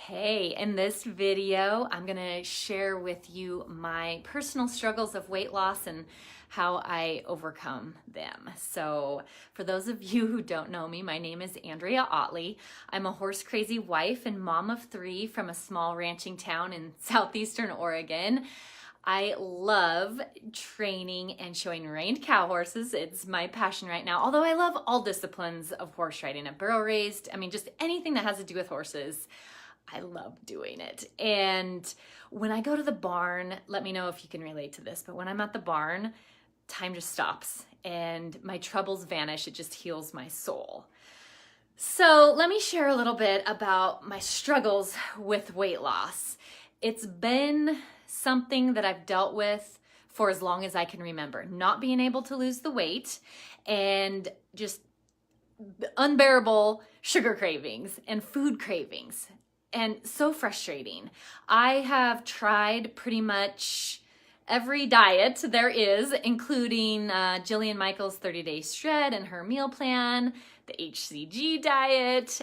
Hey, in this video, I'm gonna share with you my personal struggles of weight loss and how I overcome them. So for those of you who don't know me, my name is Andrea Otley. I'm a horse crazy wife and mom of 3 from a small ranching town in southeastern Oregon. I love training and showing reined cow horses. It's my passion right now. Although I love all disciplines of horse riding, and barrel raised, just anything that has to do with horses. I love doing it. And when I go to the barn, let me know if you can relate to this, but when I'm at the barn, time just stops and my troubles vanish. It just heals my soul. So let me share a little bit about my struggles with weight loss. It's been something that I've dealt with for as long as I can remember, not being able to lose the weight and just unbearable sugar cravings and food cravings. And so frustrating. I have tried pretty much every diet there is, including Jillian Michaels' 30-Day Shred and her meal plan, the HCG diet,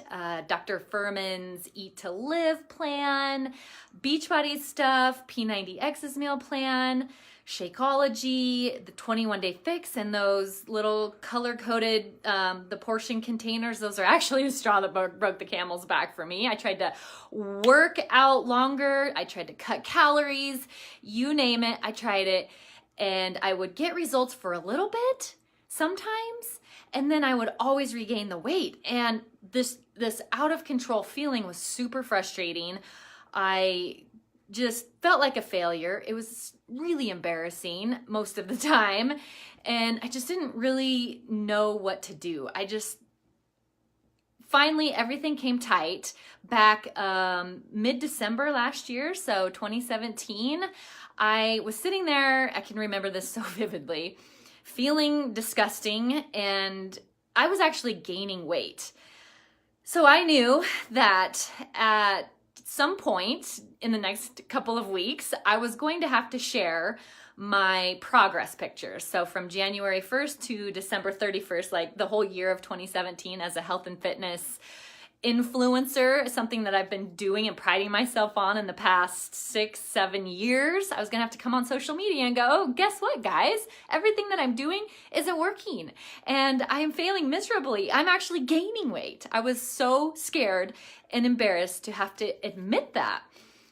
Dr. Furman's Eat to Live plan, Beachbody stuff, P90X's meal plan, Shakeology, the 21-day fix, and those little color-coded, the portion containers. Those are actually the straw that broke the camel's back for me. I tried to work out longer. I tried to cut calories. You name it, I tried it. And I would get results for a little bit sometimes, and then I would always regain the weight. And this out of control feeling was super frustrating. I just felt like a failure. It was really embarrassing most of the time, and I just didn't really know what to do. Finally, everything came tight back mid-December last year, so 2017. I was sitting there, I can remember this so vividly, feeling disgusting, and I was actually gaining weight. So I knew that at some point in the next couple of weeks, I was going to have to share my progress pictures. So from January 1st to December 31st, like the whole year of 2017 as a health and fitness influencer, something that I've been doing and priding myself on in the past 6-7 years. I was gonna have to come on social media and go, oh, guess what, guys? Everything that I'm doing isn't working and I am failing miserably. I'm actually gaining weight. I was so scared and embarrassed to have to admit that.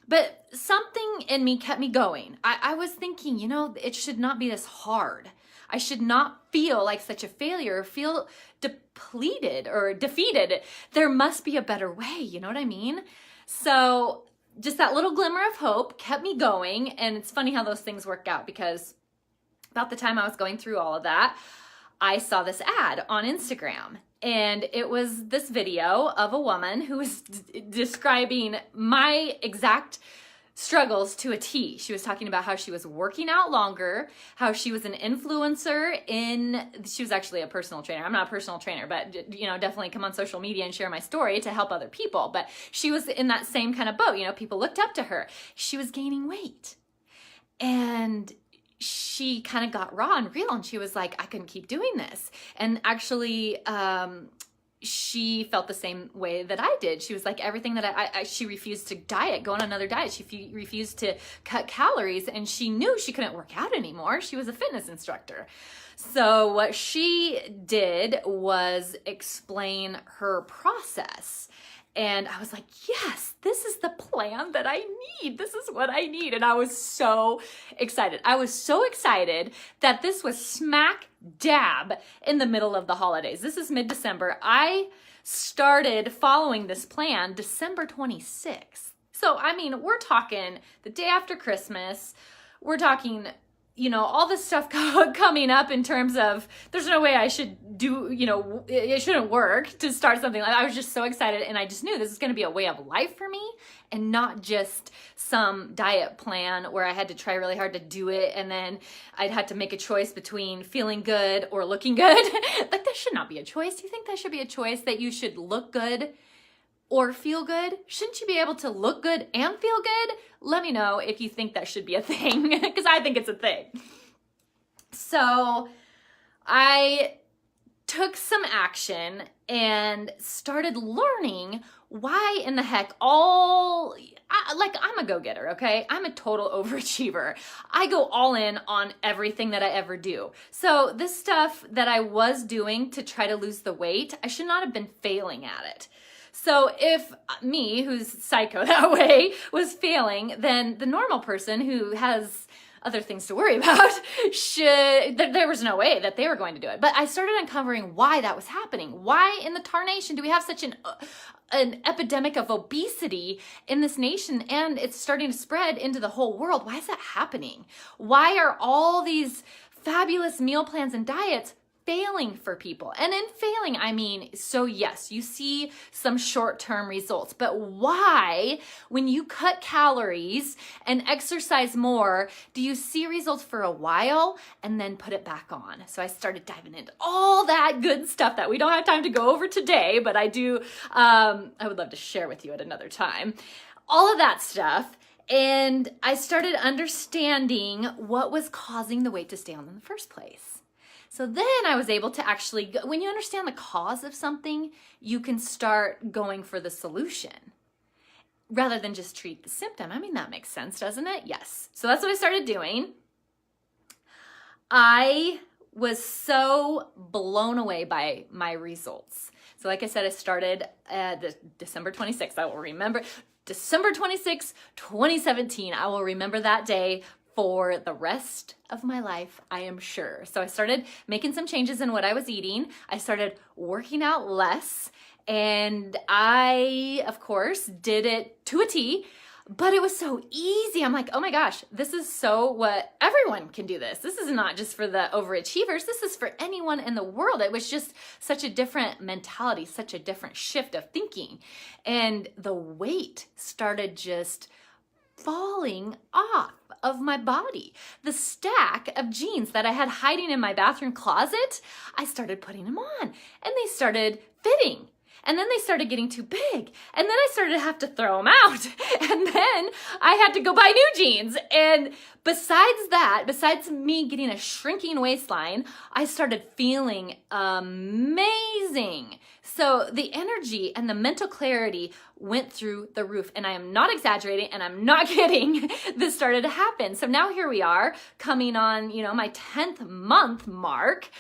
But something in me kept me going. I was thinking, it should not be this hard. I should not feel like such a failure, or feel depleted or defeated. There must be a better way, you know what I mean? So just that little glimmer of hope kept me going. And it's funny how those things work out, because about the time I was going through all of that, I saw this ad on Instagram. And it was this video of a woman who was describing my exact struggles to a T. She was talking about how she was working out longer, how she was an influencer she was actually a personal trainer. I'm not a personal trainer, but definitely come on social media and share my story to help other people. But she was in that same kind of boat. People looked up to her. She was gaining weight. And she kind of got raw and real, and she was like, I couldn't keep doing this. And actually, she felt the same way that I did. She was like, everything that she refused to go on another diet. She refused to cut calories, and she knew she couldn't work out anymore. She was a fitness instructor. So what she did was explain her process. And I was like, yes, this is the plan that I need. This is what I need. And I was so excited. I was so excited that this was smack dab in the middle of the holidays. This is mid-December. I started following this plan December 26th. So, we're talking the day after Christmas. We're talking all this stuff coming up in terms of there's no way I should do, it shouldn't work to start something like that. I was just so excited, and I just knew this is going to be a way of life for me and not just some diet plan where I had to try really hard to do it and then I'd have to make a choice between feeling good or looking good. Like, that should not be a choice. Do you think that should be a choice, that you should look good or feel good? Shouldn't you be able to look good and feel good? Let me know if you think that should be a thing, because I think it's a thing. So I took some action and started learning why in the heck I'm a go-getter, okay? I'm a total overachiever. I go all in on everything that I ever do. So this stuff that I was doing to try to lose the weight, I should not have been failing at it. So if me, who's psycho that way, was failing, then the normal person who has other things to worry about there was no way that they were going to do it. But I started uncovering why that was happening. Why in the tarnation do we have such an epidemic of obesity in this nation, and it's starting to spread into the whole world? Why is that happening? Why are all these fabulous meal plans and diets failing for people? And in failing, I mean, so yes, you see some short-term results, but why, when you cut calories and exercise more, do you see results for a while and then put it back on? So I started diving into all that good stuff that we don't have time to go over today, but I would love to share with you at another time. All of that stuff. And I started understanding what was causing the weight to stay on in the first place. So then I was able to actually, when you understand the cause of something, you can start going for the solution rather than just treat the symptom. I mean, that makes sense, doesn't it? Yes. So that's what I started doing. I was so blown away by my results. So like I said, I started December 26th. I will remember December 26th, 2017. I will remember that day for the rest of my life, I am sure. So I started making some changes in what I was eating. I started working out less, and I, of course, did it to a T, but it was so easy. I'm like, oh my gosh, this is so what everyone can do this. This is not just for the overachievers. This is for anyone in the world. It was just such a different mentality, such a different shift of thinking. And the weight started just falling off of my body. The stack of jeans that I had hiding in my bathroom closet, I started putting them on, and they started fitting. And then they started getting too big. And then I started to have to throw them out. And then I had to go buy new jeans. And besides that, besides me getting a shrinking waistline, I started feeling amazing. So the energy and the mental clarity went through the roof. And I am not exaggerating, and I'm not kidding. This started to happen. So now here we are coming on, my 10th month mark.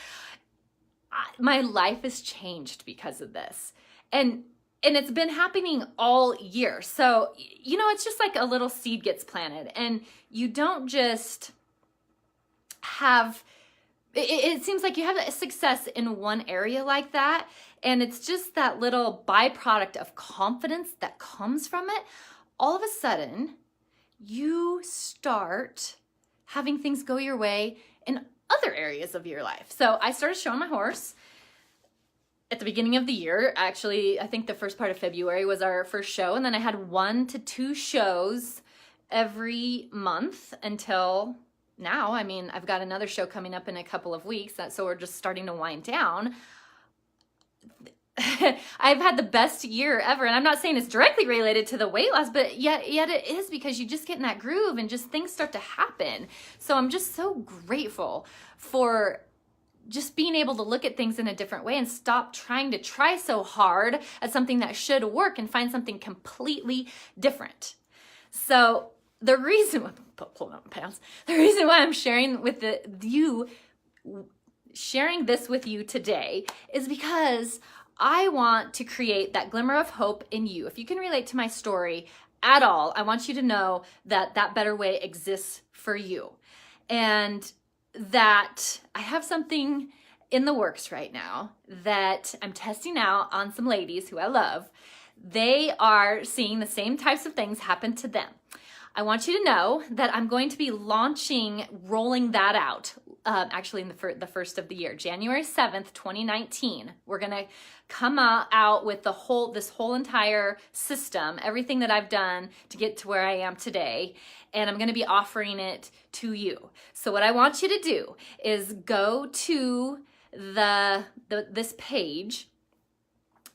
My life has changed because of this. And it's been happening all year. So, it's just like a little seed gets planted, and you don't just have, it seems like you have a success in one area like that, and it's just that little byproduct of confidence that comes from it. All of a sudden, you start having things go your way in other areas of your life. So I started showing my horse at the beginning of the year. Actually, I think the first part of February was our first show, and then I had 1 to 2 shows every month until now. I mean, I've got another show coming up in a couple of weeks, so we're just starting to wind down. I've had the best year ever, and I'm not saying it's directly related to the weight loss, but yet it is, because you just get in that groove and just things start to happen. So I'm just so grateful for just being able to look at things in a different way and stop trying to try so hard at something that should work and find something completely different. So the reason why I'm sharing this with you today is because I want to create that glimmer of hope in you. If you can relate to my story at all, I want you to know that that better way exists for you. And that I have something in the works right now that I'm testing out on some ladies who I love. They are seeing the same types of things happen to them. I want you to know that I'm going to be rolling that out, actually in the first of the year, January 7th, 2019. We're going to come out with this whole entire system, everything that I've done to get to where I am today, and I'm going to be offering it to you. So what I want you to do is go to this page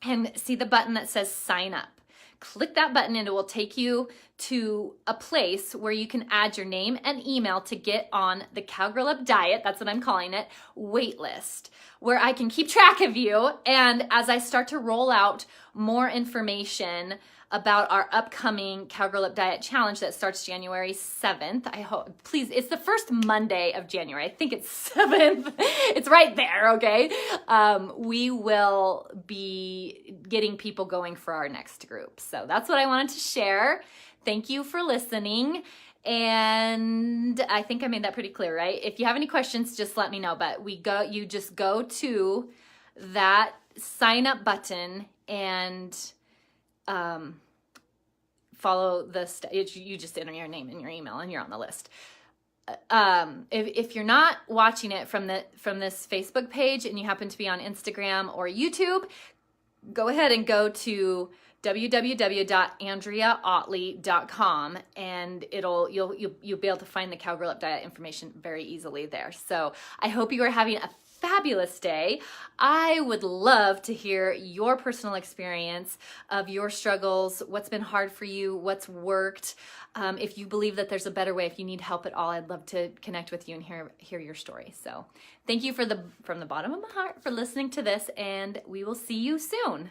and see the button that says sign up. click that button and it will take you to a place where you can add your name and email to get on the Cowgirl Up Diet, that's what I'm calling it, wait list, where I can keep track of you. And as I start to roll out more information about our upcoming Cowgirl Up Diet Challenge that starts January 7th. I hope, please, it's the first Monday of January. I think it's 7th. It's right there, okay? We will be getting people going for our next group. So that's what I wanted to share. Thank you for listening. And I think I made that pretty clear, right? If you have any questions, just let me know. But you just go to that sign up button and follow you just enter your name and your email and you're on the list. If you're not watching it from this Facebook page and you happen to be on Instagram or YouTube, go ahead and go to www.andreaotley.com and you'll be able to find the Cowgirl Up Diet information very easily there. So I hope you are having a fabulous day. I would love to hear your personal experience of your struggles, what's been hard for you, what's worked. If you believe that there's a better way, if you need help at all, I'd love to connect with you and hear your story. So thank you from the bottom of my heart for listening to this, and we will see you soon.